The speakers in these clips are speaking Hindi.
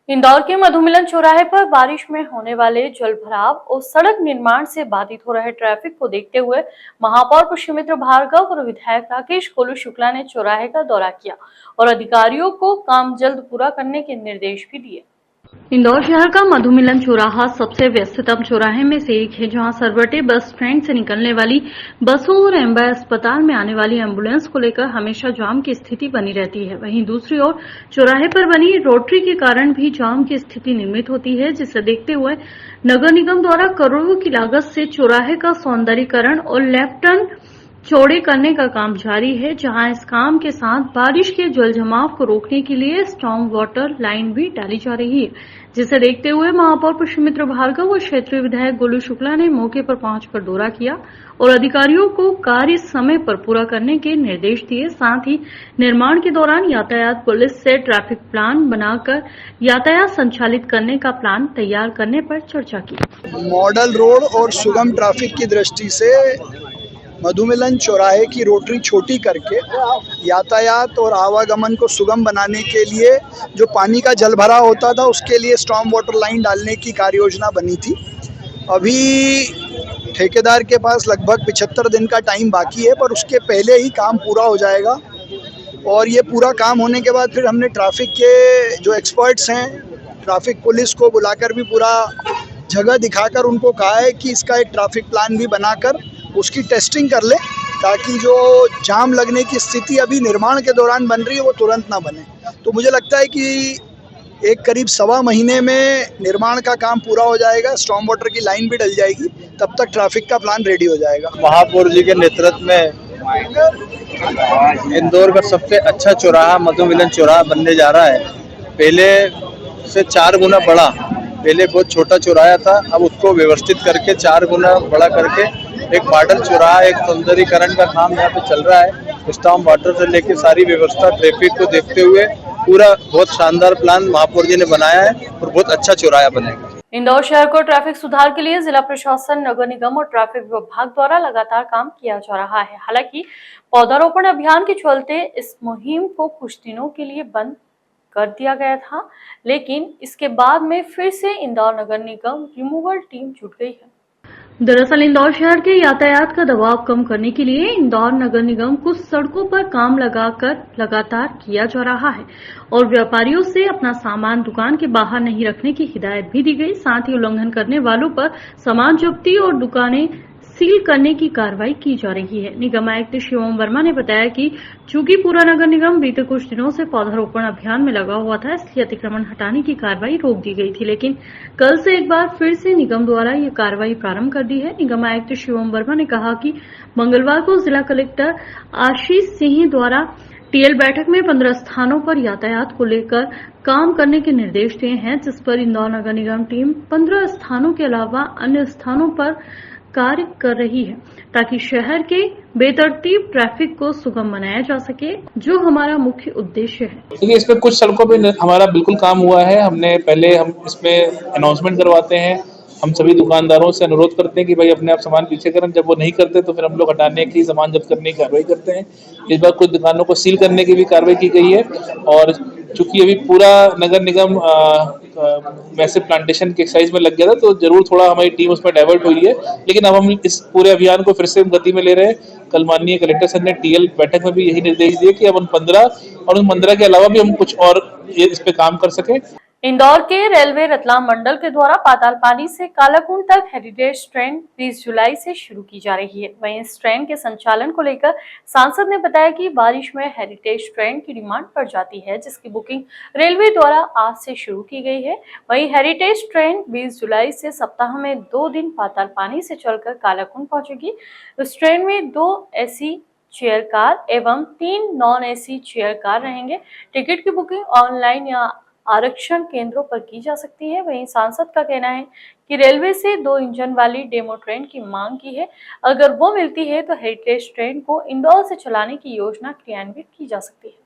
इंदौर के मधुमिलन चौराहे पर बारिश में होने वाले जलभराव और सड़क निर्माण से बाधित हो रहे ट्रैफिक को देखते हुए महापौर पुष्यमित्र भार्गव और विधायक राकेश कोलू शुक्ला ने चौराहे का दौरा किया और अधिकारियों को काम जल्द पूरा करने के निर्देश भी दिए। इंदौर शहर का मधुमिलन चौराहा सबसे व्यस्ततम चौराहे में से एक है, जहां सरवटे बस स्टैंड से निकलने वाली बसों और एम्बा अस्पताल में आने वाली एम्बुलेंस को लेकर हमेशा जाम की स्थिति बनी रहती है। वहीं दूसरी ओर चौराहे पर बनी रोटरी के कारण भी जाम की स्थिति निर्मित होती है, जिसे देखते हुए नगर निगम द्वारा करोड़ों की लागत से चौराहे का सौंदर्यीकरण और लेफ्ट टर्न चौड़े करने का काम जारी है, जहां इस काम के साथ बारिश के जल जमाव को रोकने के लिए स्टॉर्म वाटर लाइन भी डाली जा रही है, जिसे देखते हुए महापौर पुष्यमित्र भार्गव और क्षेत्रीय विधायक गोलू शुक्ला ने मौके पर पहुंचकर दौरा किया और अधिकारियों को कार्य समय पर पूरा करने के निर्देश दिए। साथ ही निर्माण के दौरान यातायात पुलिस से ट्रैफिक प्लान बनाकर यातायात संचालित करने का प्लान तैयार करने पर चर्चा की। मॉडल रोड और सुगम ट्रैफिक की दृष्टि से मधुमिलन चौराहे की रोटरी छोटी करके यातायात और आवागमन को सुगम बनाने के लिए जो पानी का जल भरा होता था उसके लिए स्टॉर्म वाटर लाइन डालने की कार्य योजना बनी थी। अभी ठेकेदार के पास लगभग 75 दिन का टाइम बाकी है, पर उसके पहले ही काम पूरा हो जाएगा। और ये पूरा काम होने के बाद फिर हमने ट्रैफिक के जो एक्सपर्ट्स हैं, ट्रैफिक पुलिस को बुलाकर भी पूरा जगह दिखाकर उनको कहा है कि इसका एक ट्रैफिक प्लान भी बनाकर उसकी टेस्टिंग कर ले, ताकि जो जाम लगने की स्थिति अभी निर्माण के दौरान बन रही है वो तुरंत ना बने। तो मुझे लगता है कि एक करीब 1.25 महीने में निर्माण का काम पूरा हो जाएगा, स्टॉर्म वाटर की लाइन भी डल जाएगी, तब तक ट्रैफिक का प्लान रेडी हो जाएगा। महापौर जी के नेतृत्व में इंदौर का सबसे अच्छा चौराहा मधुमिलन चौराहा बनने जा रहा है। पहले से 4 गुना बड़ा, पहले बहुत छोटा चौराहा था, अब उसको व्यवस्थित करके 4 गुना बड़ा करके एक मॉडल चौराहा, एक सौंदर्यीकरण का काम यहाँ पे चल रहा है। स्टॉर्म वाटर से लेके सारी व्यवस्था ट्रैफिक को देखते हुए पूरा बहुत शानदार प्लान महापौर जी ने बनाया है और बहुत अच्छा चौराहा बनेगा। इंदौर शहर को ट्रैफिक सुधार के लिए जिला प्रशासन, नगर निगम और ट्रैफिक विभाग द्वारा लगातार काम किया जा रहा है। हालांकि पौधारोपण अभियान के चलते इस मुहिम को कुछ दिनों के लिए बंद कर दिया गया था, लेकिन इसके बाद में फिर से इंदौर नगर निगम रिमूवल टीम जुट गई है। दरअसल इंदौर शहर के यातायात का दबाव कम करने के लिए इंदौर नगर निगम कुछ सड़कों पर काम लगाकर लगातार किया जा रहा है और व्यापारियों से अपना सामान दुकान के बाहर नहीं रखने की हिदायत भी दी गई। साथ ही उल्लंघन करने वालों पर सामान जब्ती और दुकानें सील करने की कार्रवाई की जा रही है। निगम आयुक्त शिवम वर्मा ने बताया कि चूंकि पूरा नगर निगम बीते कुछ दिनों से पौधारोपण अभियान में लगा हुआ था, इसलिए अतिक्रमण हटाने की कार्रवाई रोक दी गई थी, लेकिन कल से एक बार फिर से निगम द्वारा ये कार्रवाई प्रारंभ कर दी है। निगम आयुक्त शिवम वर्मा ने कहा कि मंगलवार को जिला कलेक्टर आशीष सिंह द्वारा टीएल बैठक में 15 स्थानों पर यातायात को लेकर काम करने के निर्देश दिए हैं, जिस पर इंदौर नगर निगम टीम 15 स्थानों के अलावा अन्य स्थानों पर कार्य कर रही है, ताकि शहर के बेतरतीब ट्रैफिक को सुगम बनाया जा सके, जो हमारा मुख्य उद्देश्य है। देखिए, इसमें कुछ सड़कों पे हमारा बिल्कुल काम हुआ है। हमने पहले हम इसमें अनाउंसमेंट करवाते हैं, हम सभी दुकानदारों से अनुरोध करते हैं कि भाई अपने आप सामान पीछे करें। जब वो नहीं करते तो फिर हम लोग हटाने की, सामान जब्त करने की कार्रवाई करते हैं। इस बार कुछ दुकानों को सील करने की भी कार्रवाई की गई है और चूंकि अभी पूरा नगर निगम वैसे प्लांटेशन के एक्सरसाइज में लग गया था, तो जरूर थोड़ा हमारी टीम उसमें डाइवर्ट हुई है, लेकिन अब हम इस पूरे अभियान को फिर से गति में ले रहे हैं। कल माननीय कलेक्टर सर ने टीएल बैठक में भी यही निर्देश दिए कि अब उन 15 और उन 15 के अलावा भी हम कुछ और इस पे काम कर सकें। इंदौर के रेलवे रतलाम मंडल के द्वारा पातालपानी से कालाकुंड तक हेरिटेज ट्रेन 20 जुलाई से शुरू की जा रही है। वहीं इस ट्रेन के संचालन को लेकर सांसद ने बताया कि बारिश में हेरिटेज ट्रेन की डिमांड बढ़ जाती है, जिसकी बुकिंग रेलवे द्वारा आज से शुरू की गई है। वहीं हेरिटेज ट्रेन 20 जुलाई से सप्ताह में 2 दिन पातालपानी से चलकर कालाकुंड पहुंचेगी। इस ट्रेन में 2 एसी चेयर कार एवं 3 नॉन एसी चेयर कार रहेंगे। टिकट की बुकिंग ऑनलाइन या आरक्षण केंद्रों पर की जा सकती है। वहीं सांसद का कहना है कि रेलवे से 2 इंजन वाली डेमो ट्रेन की मांग की है। अगर वो मिलती है तो हेरिटेज ट्रेन को इंदौर से चलाने की योजना क्रियान्वित की जा सकती है।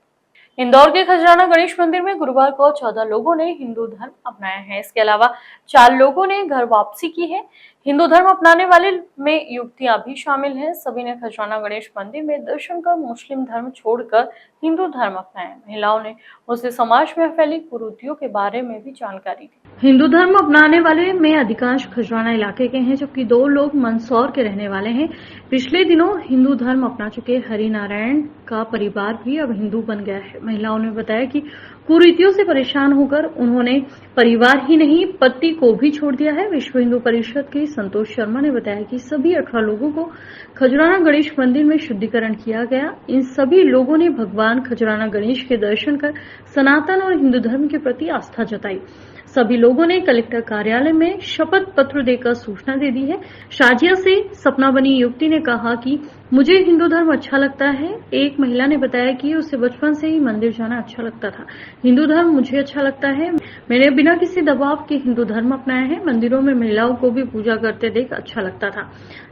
इंदौर के खजराना गणेश मंदिर में गुरुवार को 14 लोगों ने हिंदू धर्म अपनाया है। इसके अलावा 4 लोगों ने घर वापसी की है। हिंदू धर्म अपनाने वाले में युवतियां भी शामिल हैं। सभी ने खजराना गणेश मंदिर में दर्शन कर मुस्लिम धर्म छोड़कर हिंदू धर्म अपनाया। महिलाओं ने मुस्लिम समाज में फैली कुरीतियों के बारे में भी जानकारी दी। हिंदू धर्म अपनाने वाले में अधिकांश खजराना इलाके के हैं, जबकि 2 लोग मंदसौर के रहने वाले हैं। पिछले दिनों हिंदू धर्म अपना चुके हरिनारायण का परिवार भी अब हिंदू बन गया है। महिलाओं ने बताया कि कुरीतियों से परेशान होकर उन्होंने परिवार ही नहीं पति को भी छोड़ दिया है। विश्व हिंदू परिषद के संतोष शर्मा ने बताया कि सभी 18 लोगों को खजराना गणेश मंदिर में शुद्धिकरण किया गया। इन सभी लोगों ने भगवान खजराना गणेश के दर्शन कर सनातन और हिंदू धर्म के प्रति आस्था जताई। सभी लोगों ने कलेक्टर कार्यालय में शपथ पत्र देकर सूचना दे दी है। शाजिया से सपना बनी युवती ने कहा कि मुझे हिंदू धर्म अच्छा लगता है। एक महिला ने बताया कि उसे बचपन से ही मंदिर जाना अच्छा लगता था। हिंदू धर्म मुझे अच्छा लगता है। मैंने बिना किसी दबाव के हिंदू धर्म अपनाया है। मंदिरों में महिलाओं को भी पूजा करते देख अच्छा लगता था,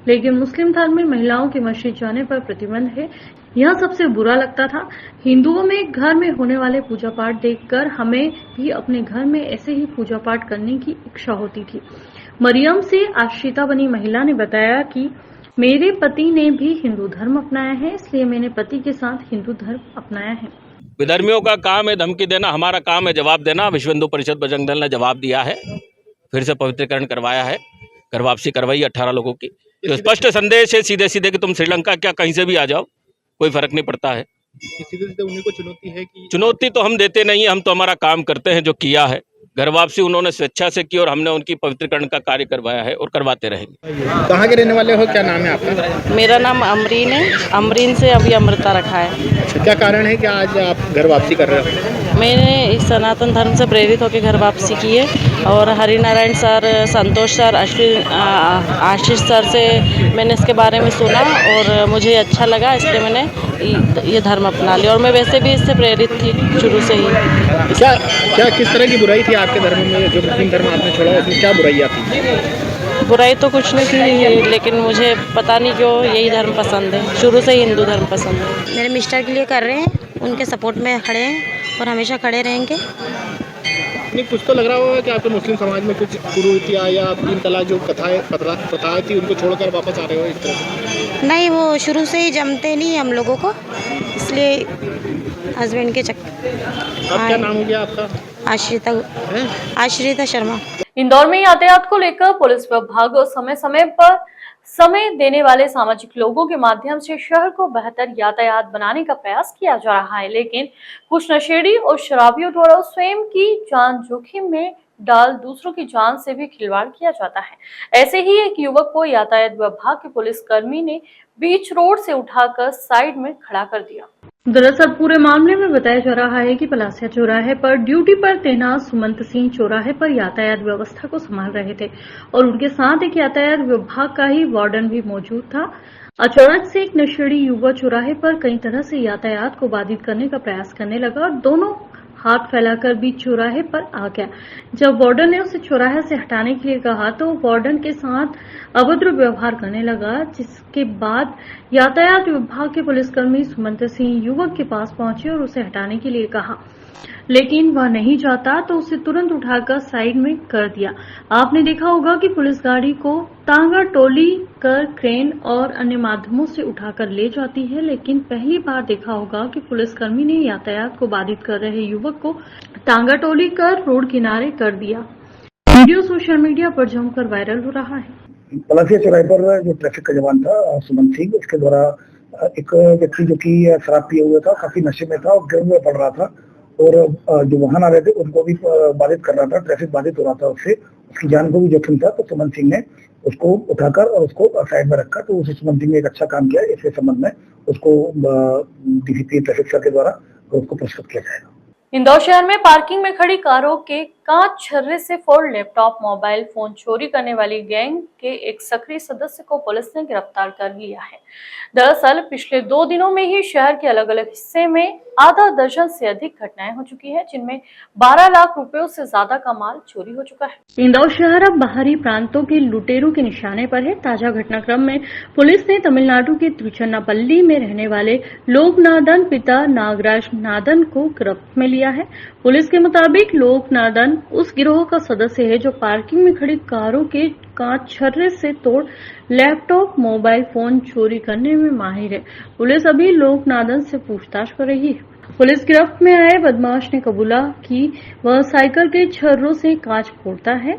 लेकिन मुस्लिम धर्म में महिलाओं के मस्जिद जाने पर प्रतिबंध है। यह सबसे बुरा लगता था। हिंदुओं में घर में होने वाले पूजा पाठ देखकर हमें भी अपने घर में ऐसे ही पूजा पाठ करने की इच्छा होती थी। मरियम से आश्रिता बनी महिला ने बताया कि मेरे पति ने भी हिंदू धर्म अपनाया है, इसलिए मैंने पति के साथ हिंदू धर्म अपनाया है। विधर्मियों का काम है धमकी देना, हमारा काम है जवाब देना। विश्व हिंदू परिषद बजरंग दल ने जवाब दिया है, फिर से पवित्रीकरण करवाया है, घर वापसी करवाई 18 लोगों की। तो स्पष्ट संदेश है सीधे सीधे कि तुम श्रीलंका क्या कहीं से भी आ जाओ, कोई फर्क नहीं पड़ता है। सीधे सीधे उन्हीं को चुनौती है कि चुनौती तो हम देते नहीं है, हम तो हमारा काम करते हैं जो किया है। घर वापसी उन्होंने स्वेच्छा से की और हमने उनकी पवित्रीकरण का कार्य करवाया है और करवाते रहेंगे। कहाँ के रहने वाले हो, क्या नाम है आपका? मेरा नाम अमरीन है। अमरीन से अभी अमृता रखा है। अच्छा, क्या कारण है कि आज आप घर वापसी कर रहे हो? मैंने इस सनातन धर्म से प्रेरित होकर घर वापसी की है और हरिनारायण सर, संतोष सर, आशीष सर से मैंने इसके बारे में सुना और मुझे अच्छा लगा, इसलिए मैंने ये धर्म अपना लिया। और मैं वैसे भी इससे प्रेरित थी शुरू से ही। क्या किस तरह की बुराई थी आपके धर्म में? जो मुस्लिम धर्म आपने छोड़ा उसमें क्या बुराइयाँ थी? बुराई तो कुछ नहीं थी, लेकिन मुझे पता नहीं क्यों यही धर्म पसंद है। शुरू से ही हिंदू धर्म पसंद है। मेरे मिस्टर के लिए कर रहे हैं, उनके सपोर्ट में खड़े हैं और हमेशा खड़े रहेंगे। नहीं, कुछ तो लग रहा होगा कि आपके मुस्लिम समाज में कुछ कुरीतियाँ या 3 तलाक जो प्रथाएं थी उनको छोड़कर वापस आ रहे हो इस तरह से? नहीं, वो शुरू से ही जमते नहीं हम लोगों को, इसलिए हस्बैंड के चक्कर। अब क्या नाम हो गया आपका? आश्रिता शर्मा। इंदौर में यातायात को लेकर पुलिस विभाग समय समय पर समय देने वाले सामाजिक लोगों के माध्यम से शहर को बेहतर यातायात बनाने का प्रयास किया जा रहा है, लेकिन कुछ नशेड़ी और शराबियों द्वारा स्वयं की जान जोखिम में डाल दूसरों की जान से भी खिलवाड़ किया जाता है। ऐसे ही एक युवक को यातायात विभाग के पुलिसकर्मी ने बीच रोड से उठाकर साइड में खड़ा कर दिया। दरअसल पूरे मामले में बताया जा रहा है कि पलासिया चौराहे पर ड्यूटी पर तैनात सुमंत सिंह चौराहे पर यातायात व्यवस्था को संभाल रहे थे और उनके साथ एक यातायात विभाग का ही वार्डन भी मौजूद था। अचानक से एक नशेड़ी युवा चौराहे पर कई तरह से यातायात को बाधित करने का प्रयास करने लगा और दोनों हाथ फैलाकर बीच चौराहे पर आ गया। जब वार्डन ने उसे चौराहे से हटाने के लिए कहा तो वार्डन के साथ अभद्र व्यवहार करने लगा, जिसके बाद यातायात विभाग के पुलिसकर्मी सुमंत सिंह युवक के पास पहुंचे और उसे हटाने के लिए कहा, लेकिन वह नहीं चाहता तो उसे तुरंत उठाकर साइड में कर दिया। आपने देखा होगा कि पुलिस गाड़ी को तांगा टोली कर क्रेन और अन्य माध्यमों से उठाकर ले जाती है, लेकिन पहली बार देखा होगा कि पुलिसकर्मी ने यातायात को बाधित कर रहे युवक को तांगा टोली कर रोड किनारे कर दिया। वीडियो सोशल मीडिया पर जमकर वायरल हो रहा है। पलासिया चौराहे पर जो ट्रैफिक का जवान था सुमंत सिंह, उसके द्वारा एक व्यक्ति जो कि शराब पिए हुआ था, काफी नशे में था और गिर में पड़ रहा था और जो वाहन आ रहे थे उनको भी बाधित कर रहा था, ट्रैफिक बाधित हो रहा था उससे, उसकी जान को भी जोखिम था। तो सुमंत सिंह ने उसको उठाकर और उसको साइड में रखा। तो उस सुमंत सिंह ने एक अच्छा काम किया। इसके संबंध में उसको डीसीपी ट्रैफिक सर के द्वारा उसको पुरस्कृत किया जाएगा। इंदौर शहर में पार्किंग में खड़ी कारों के कांच छर्रे से फोड़ लैपटॉप, मोबाइल फोन चोरी करने वाली गैंग के एक सक्रिय सदस्य को पुलिस ने गिरफ्तार कर लिया है। दरअसल पिछले 2 दिनों में ही शहर के अलग अलग हिस्से में आधा दर्जन से अधिक घटनाएं हो चुकी है, जिनमें 12 लाख रुपयों से ज्यादा का माल चोरी हो चुका है। इंदौर शहर अब बाहरी प्रांतों के लुटेरों के निशाने पर है। ताजा घटनाक्रम में पुलिस ने तमिलनाडु के तिरुचन्नापल्ली में रहने वाले लोकनादन पिता नागराज नादन को गिरफ्त में लिया है। पुलिस के मुताबिक लोकनादन उस गिरोह का सदस्य है जो पार्किंग में खड़ी कारों के कांच छर्रे से तोड़ लैपटॉप मोबाइल फोन चोरी करने में माहिर है। पुलिस अभी लोकनादन से पूछताछ कर रही है। पुलिस गिरफ्त में आए बदमाश ने कबूला कि वह साइकिल के छर्रों से कांच फोड़ता है।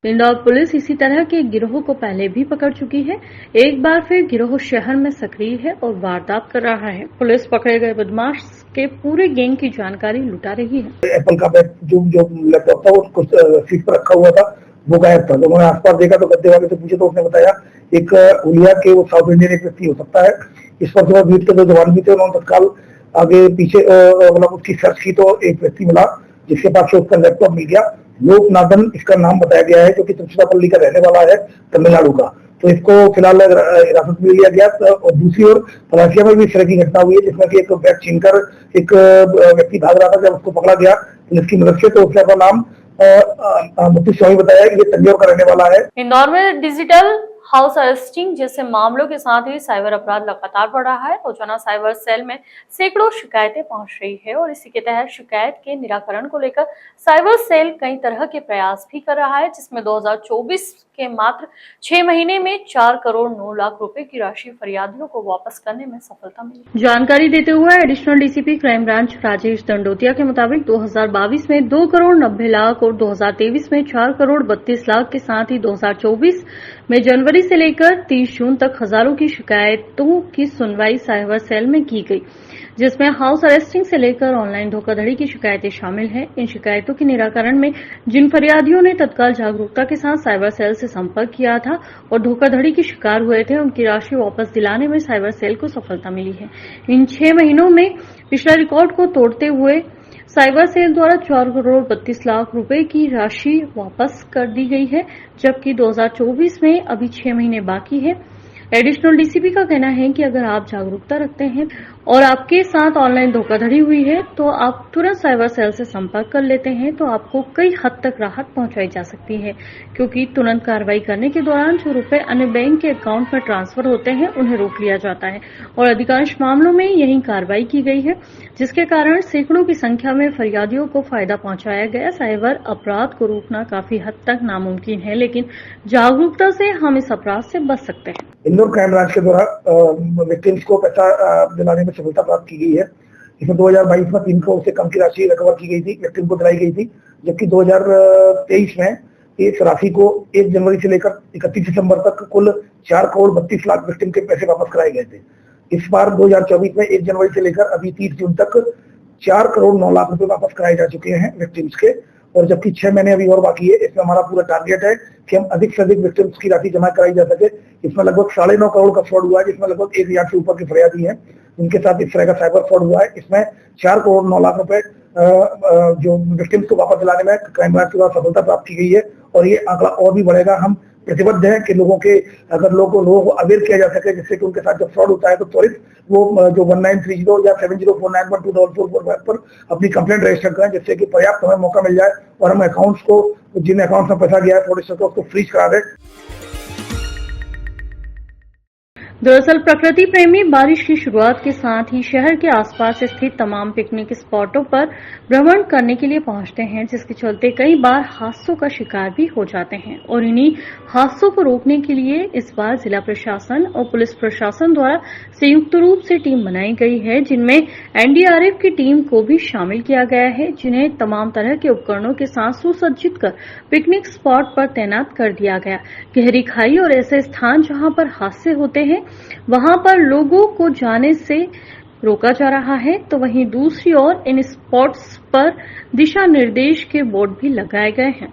इंदौर पुलिस इसी तरह के गिरोह को पहले भी पकड़ चुकी है। एक बार फिर गिरोह शहर में सक्रिय है और वारदात कर रहा है। पुलिस पकड़े गए बदमाश के पूरे गैंग की जानकारी लुटा रही है। एप्पल का जो लैपटॉप था वो सीट पर रखा हुआ था, वो गायब था। तो उन्होंने आसपास देखा तो गद्दे वाले से पूछे तो उसने बताया एक हुलिया के वो साउथ इंडियन एक व्यक्ति हो सकता है। इस पर जो भीड़ के दो जवान भी थे, उन्होंने तत्काल आगे पीछे मतलब उसकी सर्च की तो एक व्यक्ति मिला जिसके पास से उसका लैपटॉप मिल गया। लोकनाथन इसका नाम बताया गया है, जो कि त्रिपुरापल्ली का रहने वाला है, तमिलनाडु का। तो इसको फिलहाल हिरासत में लिया गया। और दूसरी ओर पलासिया में भी इस तरह की घटना हुई है जिसमें कि एक बैग छीनकर एक व्यक्ति भाग रहा था। जब उसको पकड़ा गया पुलिस की मदद से तो उसने अपना नाम मुफ्ती स्वामी बताया। ये तंजौर का रहने वाला है। इंदौर में डिजिटल हाउस अरेस्टिंग जैसे मामलों के साथ ही साइबर अपराध लगातार बढ़ रहा है। रोजाना साइबर सेल में सैकड़ों शिकायतें पहुंच रही है और इसी के तहत शिकायत के निराकरण को लेकर साइबर सेल कई तरह के प्रयास भी कर रहा है, जिसमें 2024 के मात्र 6 महीने में 4 करोड़ 9 लाख रुपए की राशि फरियादियों को वापस करने में सफलता मिली। जानकारी देते हुए additional DCP crime branch Rajesh Dandotiya के मुताबिक 2022 में 2 करोड़ 90 लाख और 2023 में 4 करोड़ 32 लाख के साथ ही 2024 में जनवरी से लेकर 30 जून तक हजारों की शिकायतों की सुनवाई साइबर सेल में की गई, जिसमें हाउस अरेस्टिंग से लेकर ऑनलाइन धोखाधड़ी की शिकायतें शामिल हैं। इन शिकायतों के निराकरण में जिन फरियादियों ने तत्काल जागरूकता के साथ साइबर सेल से संपर्क किया था और धोखाधड़ी के शिकार हुए थे, उनकी राशि वापस दिलाने में साइबर सेल को सफलता मिली है। इन 6 महीनों में पिछला रिकॉर्ड को तोड़ते हुए साइबर सेल द्वारा 4 करोड़ 32 लाख रुपए की राशि वापस कर दी गई है, जबकि 2024 में अभी 6 महीने बाकी है। एडिशनल डीसीपी का कहना है कि अगर आप जागरूकता रखते हैं और आपके साथ ऑनलाइन धोखाधड़ी हुई है तो आप तुरंत साइबर सेल से संपर्क कर लेते हैं तो आपको कई हद तक राहत पहुंचाई जा सकती है, क्योंकि तुरंत कार्रवाई करने के दौरान जो रुपए अन्य बैंक के अकाउंट में ट्रांसफर होते हैं उन्हें रोक लिया जाता है और अधिकांश मामलों में यही कार्रवाई की गई है, जिसके कारण सैकड़ों की संख्या में फरियादियों को फायदा पहुंचाया गया। साइबर अपराध को रोकना काफी हद तक नामुमकिन है, लेकिन जागरूकता से हम इस अपराध से बच सकते हैं। इंदौर क्राइम ब्रांच के द्वारा विक्टिम्स को पैसा दिलाने में सफलता प्राप्त की गई है। इसमें 2022 में 3 करोड़ से कम की राशि रिकवर की गई थी, विक्टिम को दिलाई गई थी, जबकि 2023 में इस राशि को 1 जनवरी से लेकर 31 दिसंबर तक कुल 4 करोड़ 32 लाख विक्टिम के पैसे वापस कराए गए थे। इस बार 2024 में 1 जनवरी से लेकर अभी 30 जून तक 4 करोड़ 9 लाख रुपए वापस कराए जा चुके हैं विक्टिम्स के, और जबकि 6 महीने अभी और बाकी है। इसमें हमारा पूरा टारगेट है कि हम अधिक से अधिक विक्टिम्स की राशि जमा कराई जा सके। इसमें लगभग 9.5 करोड़ का फ्रॉड हुआ है, जिसमें लगभग 1000 से ऊपर के फरियादी हैं जिनके साथ इस तरह का साइबर फ्रॉड हुआ है। इसमें 4 करोड़ 9 लाख रुपए जो विक्टिम्स को वापस दिलाने में क्राइम ब्रांच के द्वारा सफलता प्राप्त की गई है, और ये आंकड़ा और भी बढ़ेगा। हम प्रतिबद्ध है कि लोगों को अवेयर किया जा सके, जिससे कि उनके साथ जब फ्रॉड होता है तो त्वरित वो जो 1930 या 70491244 पर अपनी कंप्लेंट रजिस्टर करें, जिससे कि पर्याप्त हमें मौका मिल जाए और हम अकाउंट्स को, जिन अकाउंट्स में पैसा गया है फ्रॉडस्टर को, उसको फ्रीज करा दें। दरअसल प्रकृति प्रेमी बारिश की शुरुआत के साथ ही शहर के आसपास स्थित तमाम पिकनिक स्पॉटों पर भ्रमण करने के लिए पहुंचते हैं, जिसके चलते कई बार हादसों का शिकार भी हो जाते हैं। और इन्हीं हादसों को रोकने के लिए इस बार जिला प्रशासन और पुलिस प्रशासन द्वारा संयुक्त रूप से टीम बनाई गई है, जिनमें एनडीआरएफ की टीम को भी शामिल किया गया है, जिन्हें तमाम तरह के उपकरणों के साथ सुसज्जित कर पिकनिक स्पॉट पर तैनात कर दिया गया। गहरी खाई और ऐसे स्थान जहां पर हादसे होते हैं वहां पर लोगों को जाने से रोका जा रहा है, तो वहीं दूसरी ओर इन स्पॉट्स पर दिशा निर्देश के बोर्ड भी लगाए गए हैं।